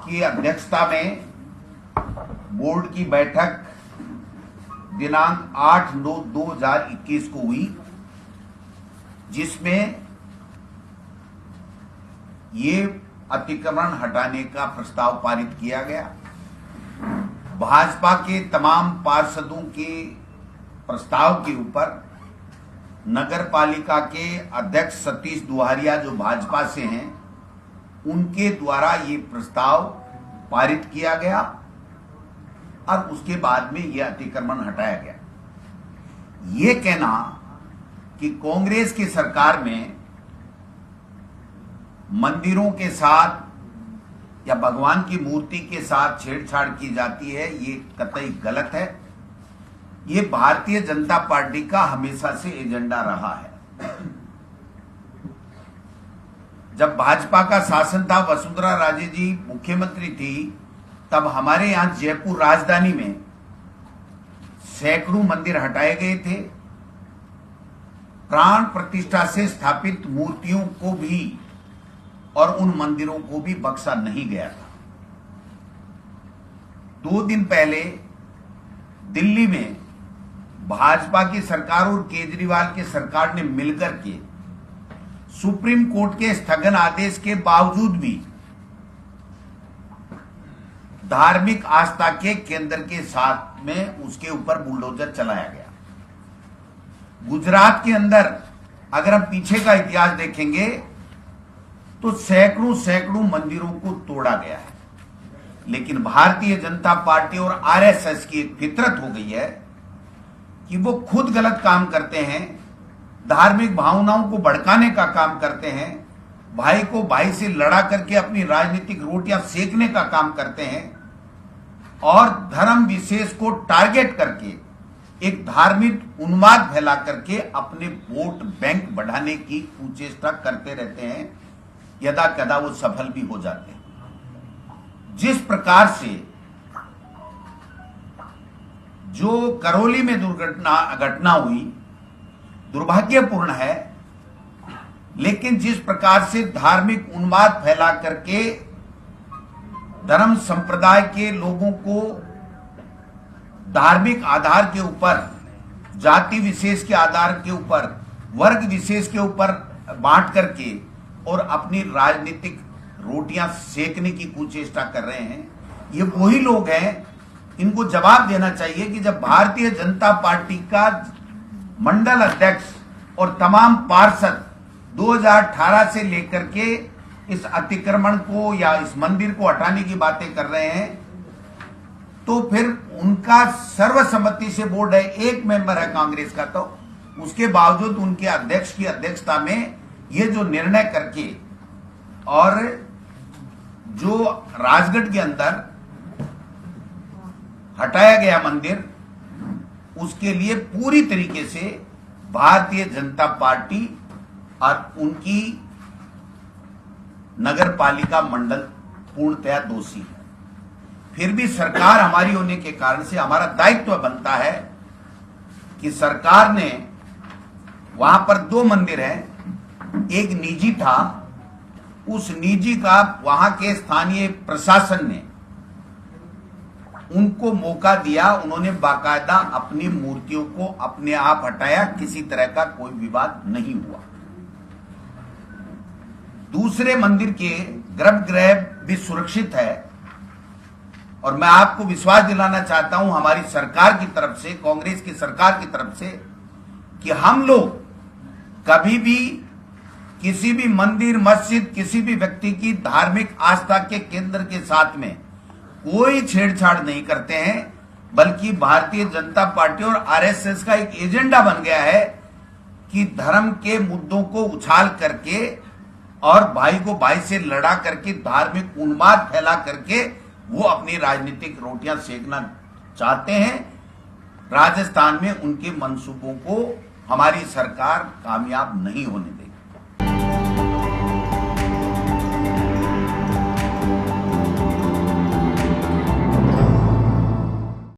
की अध्यक्षता में बोर्ड की बैठक दिनांक 8/9/2021 को हुई, जिसमें ये अतिक्रमण हटाने का प्रस्ताव पारित किया गया। भाजपा के तमाम पार्षदों के प्रस्ताव के ऊपर नगर पालिका के अध्यक्ष सतीश दुहारिया, जो भाजपा से हैं, उनके द्वारा ये प्रस्ताव पारित किया गया और उसके बाद में यह अतिक्रमण हटाया गया। ये कहना कि कांग्रेस की सरकार में मंदिरों के साथ या भगवान की मूर्ति के साथ छेड़छाड़ की जाती है, ये कतई गलत है। ये भारतीय जनता पार्टी का हमेशा से एजेंडा रहा है। जब भाजपा का शासन था, वसुंधरा राजे जी मुख्यमंत्री थी, तब हमारे यहां जयपुर राजधानी में सैकड़ों मंदिर हटाए गए थे। प्राण प्रतिष्ठा से स्थापित मूर्तियों को भी और उन मंदिरों को भी बख्शा नहीं गया था। 2 दिन पहले दिल्ली में भाजपा की सरकार और केजरीवाल की सरकार ने मिलकर के सुप्रीम कोर्ट के स्थगन आदेश के बावजूद भी धार्मिक आस्था के केंद्र के साथ में उसके ऊपर बुलडोजर चलाया गया। गुजरात के अंदर अगर हम पीछे का इतिहास देखेंगे तो सैकड़ों मंदिरों को तोड़ा गया है। लेकिन भारतीय जनता पार्टी और आरएसएस की एक फितरत हो गई है कि वो खुद गलत काम करते हैं, धार्मिक भावनाओं को भड़काने का काम करते हैं, भाई को भाई से लड़ा करके अपनी राजनीतिक रोटियां सेकने का काम करते हैं और धर्म विशेष को टारगेट करके एक धार्मिक उन्माद फैला करके अपने वोट बैंक बढ़ाने की कुचेष्टा करते रहते हैं। यदा कदा वो सफल भी हो जाते हैं। जिस प्रकार से जो करौली में घटना हुई दुर्भाग्यपूर्ण है, लेकिन जिस प्रकार से धार्मिक उन्माद फैला करके धर्म संप्रदाय के लोगों को धार्मिक आधार के ऊपर, जाति विशेष के आधार के ऊपर, वर्ग विशेष के ऊपर बांट करके और अपनी राजनीतिक रोटियां सेकने की कुचेष्टा कर रहे हैं, ये वही लोग हैं। इनको जवाब देना चाहिए कि जब भारतीय जनता पार्टी का मंडल अध्यक्ष और तमाम पार्षद 2018 से लेकर के इस अतिक्रमण को या इस मंदिर को हटाने की बातें कर रहे हैं, तो फिर उनका सर्वसम्मति से बोर्ड है, एक मेंबर है कांग्रेस का, तो उसके बावजूद उनके अध्यक्ष की अध्यक्षता में ये जो निर्णय करके और जो राजगढ़ के अंदर हटाया गया मंदिर, उसके लिए पूरी तरीके से भारतीय जनता पार्टी और उनकी नगर पालिका मंडल पूर्णतया दोषी है। फिर भी सरकार हमारी होने के कारण से हमारा दायित्व बनता है कि सरकार ने, वहां पर 2 मंदिर हैं, एक निजी था, उस निजी का वहां के स्थानीय प्रशासन ने उनको मौका दिया, उन्होंने बाकायदा अपनी मूर्तियों को अपने आप हटाया, किसी तरह का कोई विवाद नहीं हुआ। दूसरे मंदिर के गर्भगृह भी सुरक्षित है और मैं आपको विश्वास दिलाना चाहता हूं हमारी सरकार की तरफ से, कांग्रेस की सरकार की तरफ से, कि हम लोग कभी भी किसी भी मंदिर, मस्जिद, किसी भी व्यक्ति की धार्मिक आस्था के केंद्र के साथ में कोई छेड़छाड़ नहीं करते हैं, बल्कि भारतीय जनता पार्टी और आरएसएस का एक एजेंडा बन गया है कि धर्म के मुद्दों को उछाल करके और भाई को भाई से लड़ा करके, धार्मिक उन्माद फैला करके वो अपनी राजनीतिक रोटियां सेकना चाहते हैं। राजस्थान में उनके मंसूबों को हमारी सरकार कामयाब नहीं होने देगी।